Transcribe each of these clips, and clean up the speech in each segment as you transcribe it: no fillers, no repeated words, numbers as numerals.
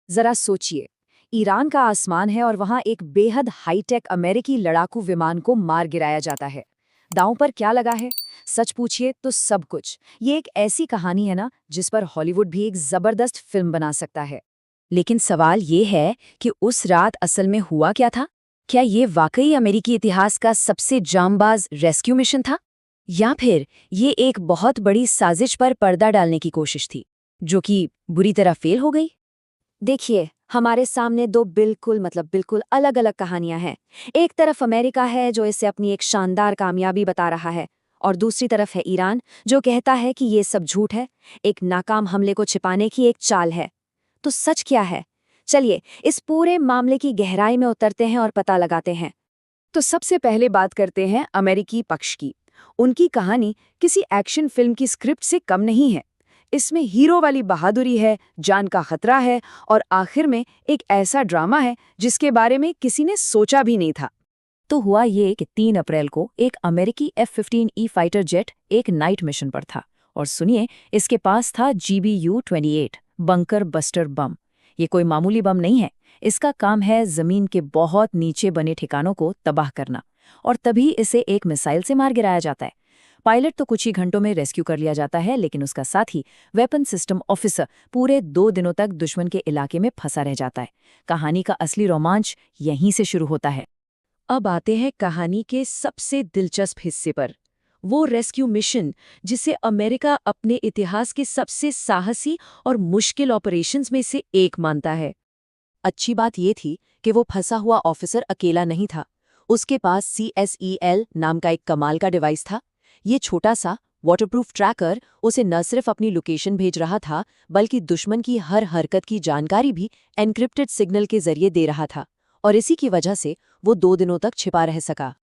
जरा सोचिए, ईरान का आसमान है और वहां एक बेहद हाईटेक अमेरिकी लड़ाकू विमान को मार गिराया जाता है। दांव पर क्या लगा है? सच पूछिए तो सब कुछ। ये एक ऐसी कहानी है ना जिस पर हॉलीवुड भी एक जबरदस्त फिल्म बना सकता है। लेकिन सवाल ये है कि उस रात असल में हुआ क्या था? क्या ये वाकई अमेरिकी इतिहास का सबसे जांबाज रेस्क्यू मिशन था, या फिर ये एक बहुत बड़ी साजिश पर पर्दा डालने की कोशिश थी जो कि बुरी तरह फेल हो गई? देखिए, हमारे सामने दो बिल्कुल अलग अलग कहानियां हैं। एक तरफ अमेरिका है जो इसे अपनी एक शानदार कामयाबी बता रहा है, और दूसरी तरफ है ईरान जो कहता है कि ये सब झूठ है, एक नाकाम हमले को छिपाने की एक चाल है। तो सच क्या है? चलिए इस पूरे मामले की गहराई में उतरते हैं और पता लगाते हैं। तो सबसे पहले बात करते हैं अमेरिकी पक्ष की। उनकी कहानी किसी एक्शन फिल्म की स्क्रिप्ट से कम नहीं है। इसमें हीरो वाली बहादुरी है, जान का खतरा है, और आखिर में एक ऐसा ड्रामा है जिसके बारे में किसी ने सोचा भी नहीं था। तो हुआ ये कि 3 अप्रैल को एक अमेरिकी F-15E फाइटर जेट एक नाइट मिशन पर था, और सुनिए, इसके पास था GBU-28 बंकर बस्टर बम। ये कोई मामूली बम नहीं है। इसका काम है जमीन के बहुत नीचे बने ठिकानों को तबाह करना, और तभी इसे एक मिसाइल से मार गिराया जाता है। पायलट तो कुछ ही घंटों में रेस्क्यू कर लिया जाता है, लेकिन उसका साथी वेपन सिस्टम ऑफिसर पूरे 2 दिनों तक दुश्मन के इलाके में फंसा रह जाता है। कहानी का असली रोमांच यहीं से शुरू होता है। अब आते हैं कहानी के सबसे दिलचस्प हिस्से पर, वो रेस्क्यू मिशन जिसे अमेरिका अपने इतिहास के सबसे साहसी और मुश्किल ऑपरेशंस में से एक मानता है। अच्छी बात ये थी कि वो फंसा हुआ ऑफिसर अकेला नहीं था। उसके पास CSEL नाम का एक कमाल का डिवाइस था। ये छोटा सा वाटरप्रूफ ट्रैकर उसे न सिर्फ अपनी लोकेशन भेज रहा था, बल्कि दुश्मन की हर हरकत की जानकारी भी एन्क्रिप्टेड सिग्नल के जरिए दे रहा था, और इसी की वजह से वो 2 दिनों तक छिपा रह सका।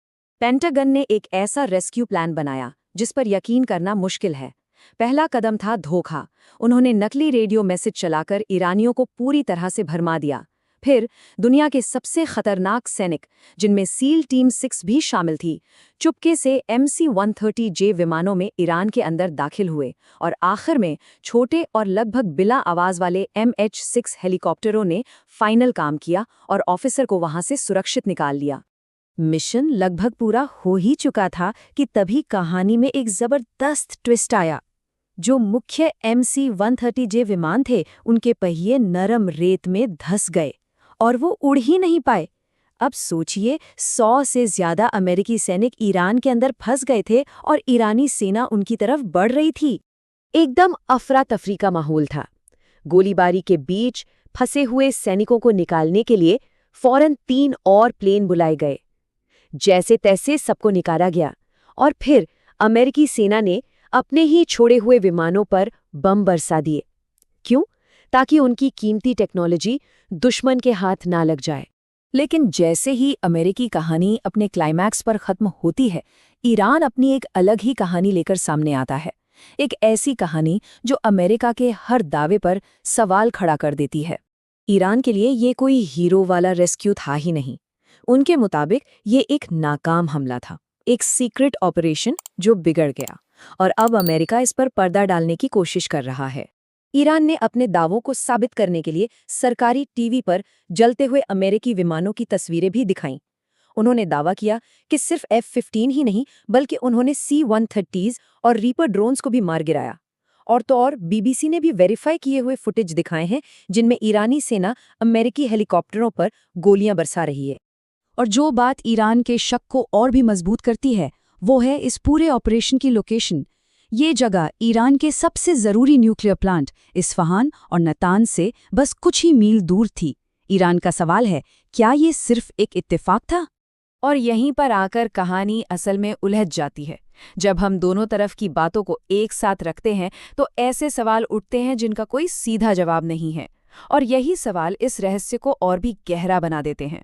पेंटागन ने एक ऐसा रेस्क्यू प्लान बनाया जिस पर यकीन करना मुश्किल है। पहला कदम था धोखा। उन्होंने नकली रेडियो मैसेज चलाकर ईरानियों को पूरी तरह से भरमा दिया। फिर दुनिया के सबसे खतरनाक सैनिक, जिनमें सील टीम 6 भी शामिल थी, चुपके से MC-130J विमानों में ईरान के अंदर दाखिल हुए, और आखिर में छोटे और लगभग बिला आवाज वाले MH-6 हेलीकॉप्टरों ने फाइनल काम किया और ऑफिसर को वहां से सुरक्षित निकाल लिया। मिशन लगभग पूरा हो ही चुका था कि तभी कहानी में एक जबरदस्त ट्विस्ट आया। जो मुख्य MC-130J विमान थे, उनके पहिए नरम रेत में धंस गए और वो उड़ ही नहीं पाए। अब सोचिए, 100 से ज्यादा अमेरिकी सैनिक ईरान के अंदर फंस गए थे और ईरानी सेना उनकी तरफ बढ़ रही थी। एकदम अफरा तफरी का माहौल था। गोलीबारी के बीच फंसे हुए सैनिकों को निकालने के लिए फौरन 3 और प्लेन बुलाए गए। जैसे तैसे सबको निकाला गया, और फिर अमेरिकी सेना ने अपने ही छोड़े हुए विमानों पर बम बरसा दिए। क्यों? ताकि उनकी कीमती टेक्नोलॉजी दुश्मन के हाथ ना लग जाए। लेकिन जैसे ही अमेरिकी कहानी अपने क्लाइमैक्स पर खत्म होती है, ईरान अपनी एक अलग ही कहानी लेकर सामने आता है। एक ऐसी कहानी जो अमेरिका के हर दावे पर सवाल खड़ा कर देती है। ईरान के लिए ये कोई हीरो वाला रेस्क्यू था ही नहीं। उनके मुताबिक ये एक नाकाम हमला था, एक सीक्रेट ऑपरेशन जो बिगड़ गया, और अब अमेरिका इस पर पर्दा डालने की कोशिश कर रहा है। ईरान ने अपने दावों को साबित करने के लिए सरकारी टीवी पर जलते हुए अमेरिकी विमानों की तस्वीरें भी दिखाईं। उन्होंने दावा किया कि सिर्फ F-15 ही नहीं, बल्कि उन्होंने C-130s और रीपर ड्रोन्स को भी मार गिराया। और तो और BBC ने भी वेरीफाई किए हुए फुटेज दिखाए हैं जिनमें ईरानी सेना अमेरिकी हेलीकॉप्टरों पर गोलियां बरसा रही है। और जो बात ईरान के शक को और भी मजबूत करती है, वो है इस पूरे ऑपरेशन की लोकेशन। ये जगह ईरान के सबसे ज़रूरी न्यूक्लियर प्लांट इस्फहान और नतान से बस कुछ ही मील दूर थी। ईरान का सवाल है, क्या ये सिर्फ एक इत्तेफाक था? और यहीं पर आकर कहानी असल में उलझ जाती है। जब हम दोनों तरफ की बातों को एक साथ रखते हैं तो ऐसे सवाल उठते हैं जिनका कोई सीधा जवाब नहीं है, और यही सवाल इस रहस्य को और भी गहरा बना देते हैं।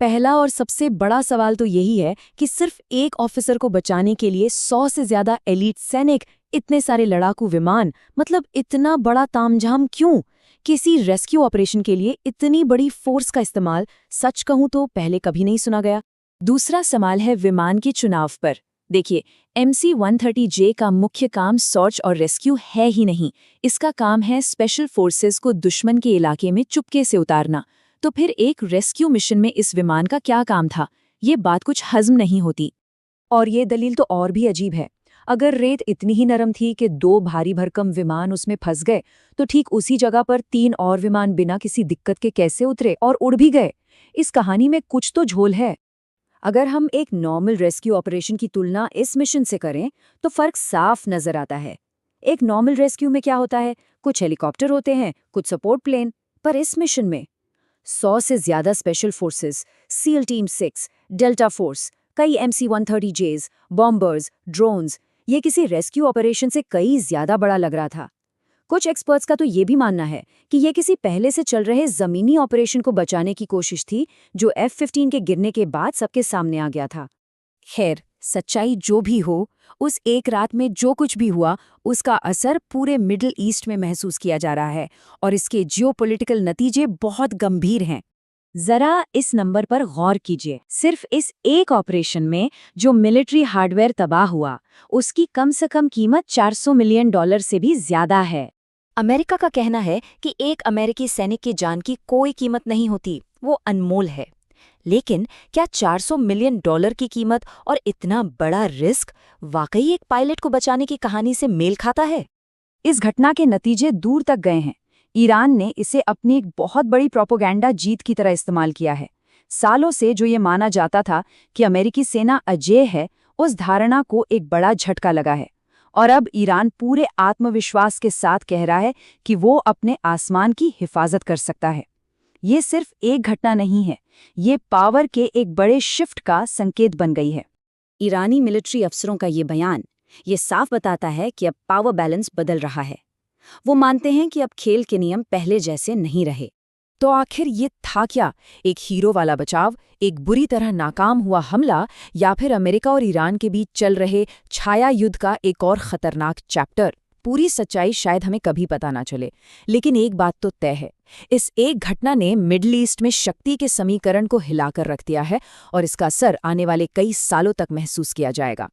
पहला और सबसे बड़ा सवाल तो यही है कि सिर्फ एक ऑफिसर को बचाने के लिए 100 से ज्यादा एलीट सैनिक, इतने सारे लड़ाकू विमान, मतलब इतना बड़ा तामझाम क्यों? किसी रेस्क्यू ऑपरेशन के लिए इतनी बड़ी फोर्स का इस्तेमाल सच कहूं तो पहले कभी नहीं सुना गया। दूसरा सवाल है विमान के चुनाव पर। देखिए, MC-130J का मुख्य काम सर्च और रेस्क्यू है ही नहीं, इसका काम है स्पेशल फोर्सेस को दुश्मन के इलाके में चुपके से उतारना। तो फिर एक रेस्क्यू मिशन में इस विमान का क्या काम था? ये बात कुछ हजम नहीं होती। और ये दलील तो और भी अजीब है। अगर रेत इतनी ही नरम थी कि 2 भारी भरकम विमान उसमें फंस गए, तो ठीक उसी जगह पर 3 और विमान बिना किसी दिक्कत के कैसे उतरे और उड़ भी गए? इस कहानी में कुछ तो झोल है। अगर हम एक नॉर्मल रेस्क्यू ऑपरेशन की तुलना इस मिशन से करें, तो फर्क साफ नजर आता है। एक नॉर्मल रेस्क्यू में क्या होता है? कुछ हेलीकॉप्टर होते हैं, कुछ सपोर्ट प्लेन। पर इस मिशन में 100 से ज्यादा special forces, seal team 6, delta force, कई MC-130Js, बॉम्बर्स, ड्रोन्स, ये किसी रेस्क्यू ऑपरेशन से कई ज्यादा बड़ा लग रहा था। कुछ एक्सपर्ट्स का तो ये भी मानना है कि ये किसी पहले से चल रहे जमीनी ऑपरेशन को बचाने की कोशिश थी, जो F-15 के गिरने के बाद सबके सामने आ गया था। खैर, सच्चाई जो भी हो, उस एक रात में जो कुछ भी हुआ, उसका असर पूरे मिडिल ईस्ट में महसूस किया जा रहा है और इसके जियोपॉलिटिकल नतीजे बहुत गंभीर हैं। जरा इस नंबर पर गौर कीजिए। सिर्फ इस एक ऑपरेशन में जो मिलिट्री हार्डवेयर तबाह हुआ, उसकी कम से कम कीमत $400 मिलियन से भी ज्यादा है। अमेरिका का कहना है कि एक अमेरिकी सैनिक की जान की कोई कीमत नहीं होती, वो अनमोल है। लेकिन क्या $400 मिलियन की कीमत और इतना बड़ा रिस्क वाकई एक पायलट को बचाने की कहानी से मेल खाता है? इस घटना के नतीजे दूर तक गए हैं। ईरान ने इसे अपनी एक बहुत बड़ी प्रोपेगेंडा जीत की तरह इस्तेमाल किया है। सालों से जो ये माना जाता था कि अमेरिकी सेना अजेय है, उस धारणा को एक बड़ा झटका लगा है। और अब ईरान पूरे आत्मविश्वास के साथ कह रहा है कि वो अपने आसमान की हिफाजत कर सकता है। ये सिर्फ एक घटना नहीं है, ये पावर के एक बड़े शिफ्ट का संकेत बन गई है। ईरानी मिलिट्री अफसरों का ये बयान ये साफ बताता है कि अब पावर बैलेंस बदल रहा है। वो मानते हैं कि अब खेल के नियम पहले जैसे नहीं रहे। तो आखिर ये था क्या? एक हीरो वाला बचाव, एक बुरी तरह नाकाम हुआ हमला, या फिर अमेरिका और ईरान के बीच चल रहे छाया युद्ध का एक और खतरनाक चैप्टर? पूरी सच्चाई शायद हमें कभी पता ना चले, लेकिन एक बात तो तय है, इस एक घटना ने मिडिल ईस्ट में शक्ति के समीकरण को हिलाकर रख दिया है और इसका असर आने वाले कई सालों तक महसूस किया जाएगा।